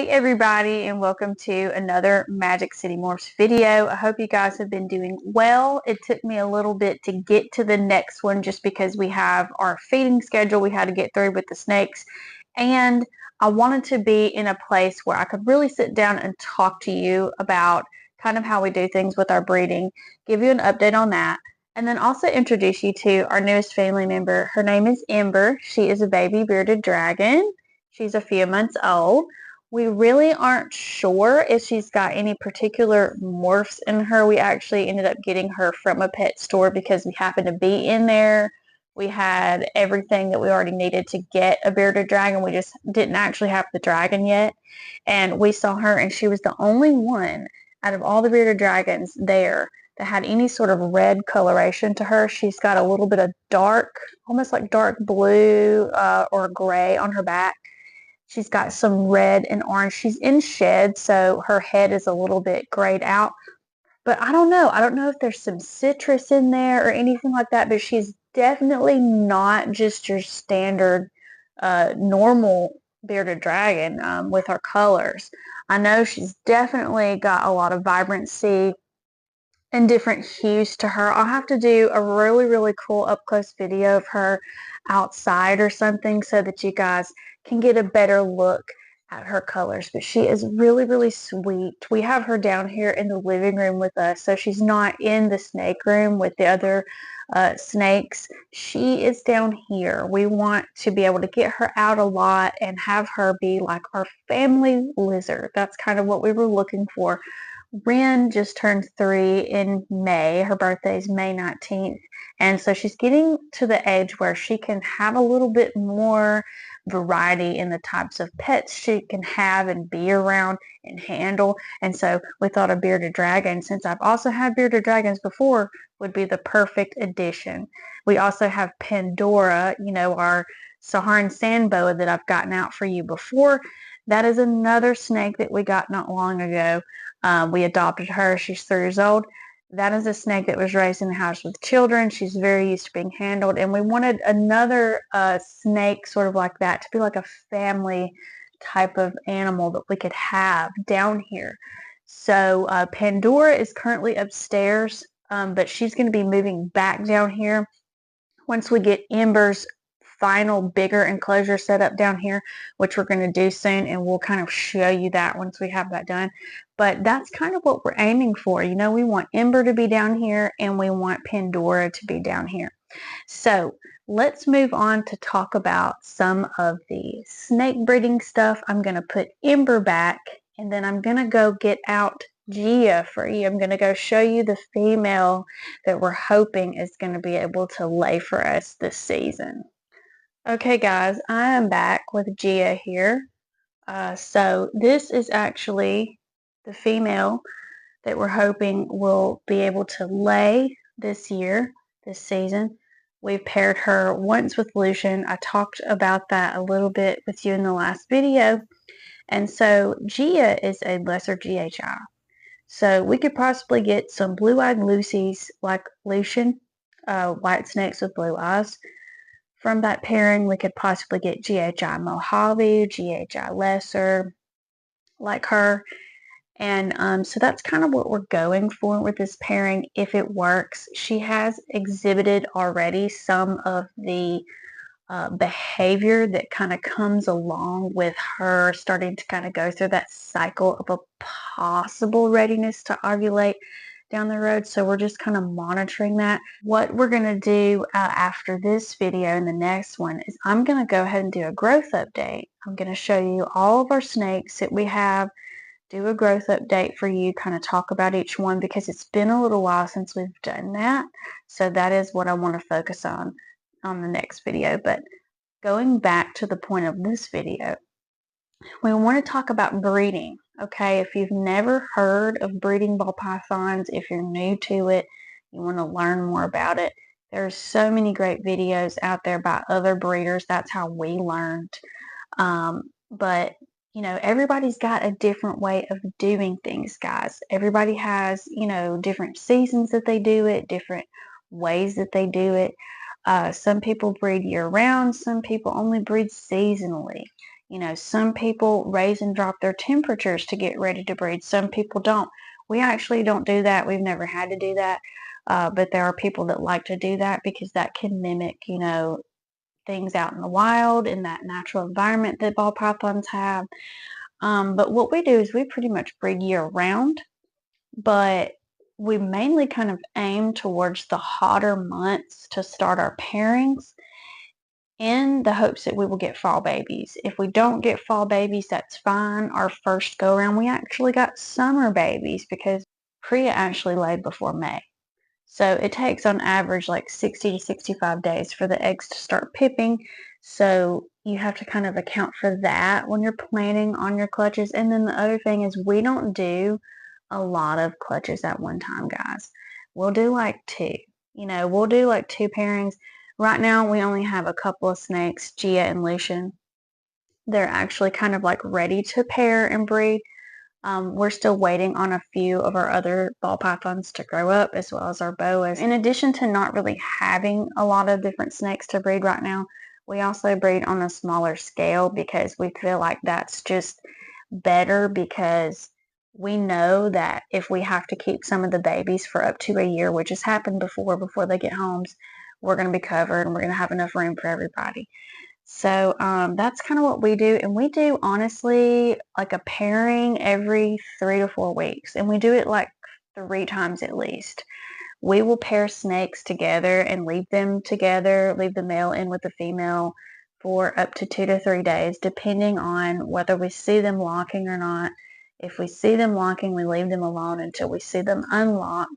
Hey everybody, and welcome to another Magic City Morphs video. I hope you guys have been doing well. It took me a little bit to get to the next one just because we have our feeding schedule we had to get through with the snakes, and I wanted to be in a place where I could really sit down and talk to you about kind of how we do things with our breeding, give you an update on that, and then also introduce you to our newest family member. Her name is Ember. She is a baby bearded dragon. She's a few months old. We really aren't sure if she's got any particular morphs in her. We actually ended up getting her from a pet store because we happened to be in there. We had everything that we already needed to get a bearded dragon. We just didn't actually have the dragon yet. And we saw her, and she was the only one out of all the bearded dragons there that had any sort of red coloration to her. She's got a little bit of dark, almost like dark blue or gray on her back. She's got some red and orange. She's in shed, so her head is a little bit grayed out. But I don't know. I don't know if there's some citrus in there or anything like that, but she's definitely not just your standard normal bearded dragon with her colors. I know she's definitely got a lot of vibrancy and different hues to her. I'll have to do a really cool up close video of her outside or something so that you guys can get a better look at her colors. But she is really sweet. We have her down here in the living room with us, so she's not in the snake room with the other snakes. She is down here. We want to be able to get her out a lot and have her be like our family lizard. That's kind of what we were looking for. Ren just turned 3 in May. Her birthday is May 19th. And so she's getting to the age where she can have a little bit more variety in the types of pets she can have and be around and handle. And so we thought a bearded dragon, since I've also had bearded dragons before, would be the perfect addition. We also have Pandora, our Saharan sand boa that I've gotten out for you before. That is another snake that we got not long ago. We adopted her. She's 3 years old. That is a snake that was raised in the house with children. She's very used to being handled. And we wanted another snake sort of like that to be like a family type of animal that we could have down here. So Pandora is currently upstairs, but she's going to be moving back down here once we get Ember's final bigger enclosure set up down here, which we're going to do soon, and we'll kind of show you that once we have that done. But that's kind of what we're aiming for. We want Ember to be down here, and we want Pandora to be down here. So let's move on to talk about some of the snake breeding stuff. I'm going to put Ember back, and then I'm going to go get out Gia for you. I'm going to go show you the female that we're hoping is going to be able to lay for us this season. Okay guys, I am back with Gia here. So this is actually the female that we're hoping will be able to lay this season. We've paired her once with Lucian. I talked about that a little bit with you in the last video. And so Gia is a lesser GHI. So we could possibly get some blue-eyed Lucies like Lucian, white snakes with blue eyes. From that pairing, we could possibly get GHI Mojave, GHI Lesser, like her. And so that's kind of what we're going for with this pairing if it works. She has exhibited already some of the behavior that kind of comes along with her starting to kind of go through that cycle of a possible readiness to ovulate down the road. So we're just kind of monitoring that. What we're going to do after this video and the next one is I'm going to go ahead and do a growth update. I'm going to show you all of our snakes that we have, do a growth update for you, kind of talk about each one because it's been a little while since we've done that. So that is what I want to focus on the next video. But going back to the point of this video, we want to talk about breeding. Okay, if you've never heard of breeding ball pythons, if you're new to it, you want to learn more about it, there's so many great videos out there by other breeders. That's how we learned. But everybody's got a different way of doing things, guys. Everybody has, different seasons that they do it, different ways that they do it. Some people breed year-round. Some people only breed seasonally. Some people raise and drop their temperatures to get ready to breed. Some people don't. We actually don't do that. We've never had to do that. But there are people that like to do that because that can mimic, things out in the wild in that natural environment that ball pythons have. But what we do is we pretty much breed year round, but we mainly kind of aim towards the hotter months to start our pairings in the hopes that we will get fall babies. If we don't get fall babies, that's fine. Our first go around, we actually got summer babies because Priya actually laid before May. So it takes on average like 60 to 65 days for the eggs to start pipping. So you have to kind of account for that when you're planning on your clutches. And then the other thing is we don't do a lot of clutches at one time, guys. We'll do like two. We'll do like two pairings. Right now we only have a couple of snakes, Gia and Lucian. They're actually kind of like ready to pair and breed. We're still waiting on a few of our other ball pythons to grow up, as well as our boas. In addition to not really having a lot of different snakes to breed right now, we also breed on a smaller scale because we feel like that's just better, because we know that if we have to keep some of the babies for up to a year, which has happened before they get homes, we're going to be covered and we're going to have enough room for everybody. So that's kind of what we do. And we do, honestly, like a pairing every 3 to 4 weeks. And we do it like 3 times at least. We will pair snakes together and leave them together, leave the male in with the female for up to 2 to 3 days, depending on whether we see them locking or not. If we see them locking, we leave them alone until we see them unlock.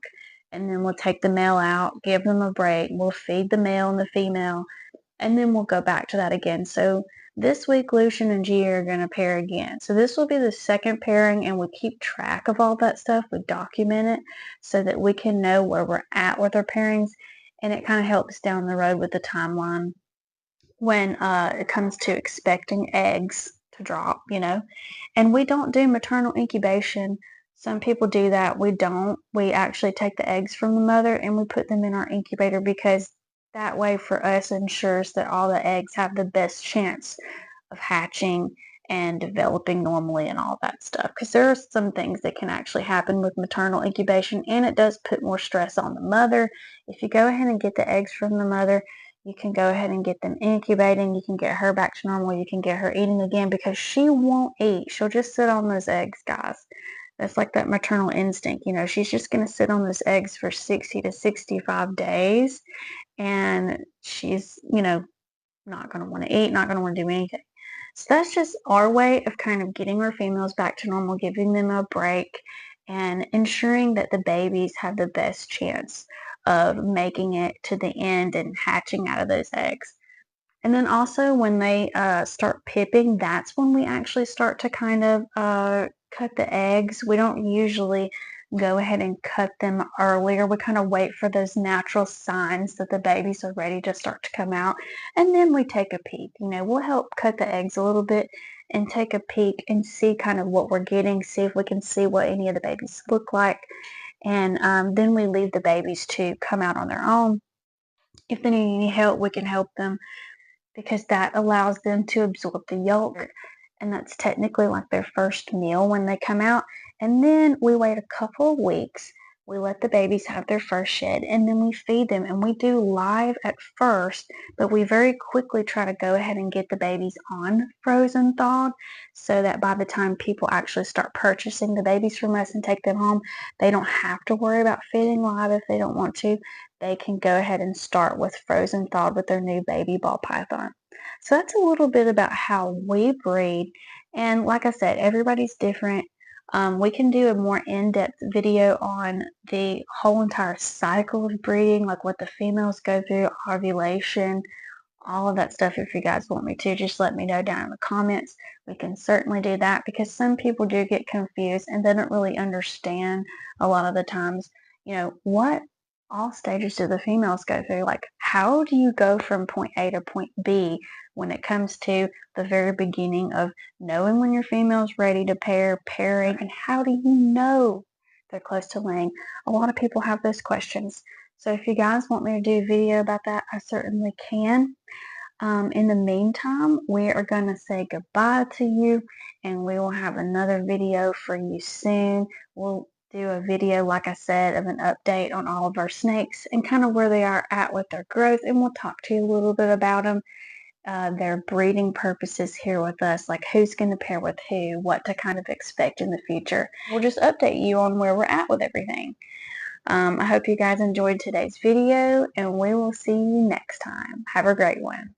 And then we'll take the male out, give them a break. We'll feed the male and the female, and then we'll go back to that again. So this week, Lucian and Gia are going to pair again. So this will be the second pairing, and we keep track of all that stuff. We document it so that we can know where we're at with our pairings, and it kind of helps down the road with the timeline when it comes to expecting eggs to drop, And we don't do maternal incubation. Some people do that. We don't. We actually take the eggs from the mother and we put them in our incubator, because that way for us ensures that all the eggs have the best chance of hatching and developing normally and all that stuff. Because there are some things that can actually happen with maternal incubation, and it does put more stress on the mother. If you go ahead and get the eggs from the mother, you can go ahead and get them incubating. You can get her back to normal. You can get her eating again, because she won't eat. She'll just sit on those eggs, guys. That's like that maternal instinct. She's just going to sit on those eggs for 60 to 65 days, and she's, not going to want to eat, not going to want to do anything. So that's just our way of kind of getting our females back to normal, giving them a break, and ensuring that the babies have the best chance of making it to the end and hatching out of those eggs. And then also when they start pipping, that's when we actually start to kind of cut the eggs. We don't usually go ahead and cut them earlier. We kind of wait for those natural signs that the babies are ready to start to come out. And then we take a peek. We'll help cut the eggs a little bit and take a peek and see kind of what we're getting, see if we can see what any of the babies look like. And then we leave the babies to come out on their own. If they need any help, we can help them, because that allows them to absorb the yolk, and that's technically like their first meal when they come out. And then we wait a couple of weeks. We let the babies have their first shed, and then we feed them, and we do live at first, but we very quickly try to go ahead and get the babies on frozen thawed, so that by the time people actually start purchasing the babies from us and take them home, they don't have to worry about feeding live if they don't want to. They can go ahead and start with frozen thawed with their new baby ball python. So that's a little bit about how we breed. And like I said, everybody's different. We can do a more in-depth video on the whole entire cycle of breeding, like what the females go through, ovulation, all of that stuff. If you guys want me to, just let me know down in the comments. We can certainly do that, because some people do get confused and they don't really understand a lot of the times, what all stages do the females go through? Like, how do you go from point A to point B when it comes to the very beginning of knowing when your female's ready to pair, pairing, and how do you know they're close to laying? A lot of people have those questions. So if you guys want me to do a video about that, I certainly can. In the meantime, we are going to say goodbye to you, and we will have another video for you soon. We'll do a video, like I said, of an update on all of our snakes and kind of where they are at with their growth, and we'll talk to you a little bit about them, their breeding purposes here with us, like who's going to pair with who, what to kind of expect in the future. We'll just update you on where we're at with everything. I hope you guys enjoyed today's video, and we will see you next time. Have a great one.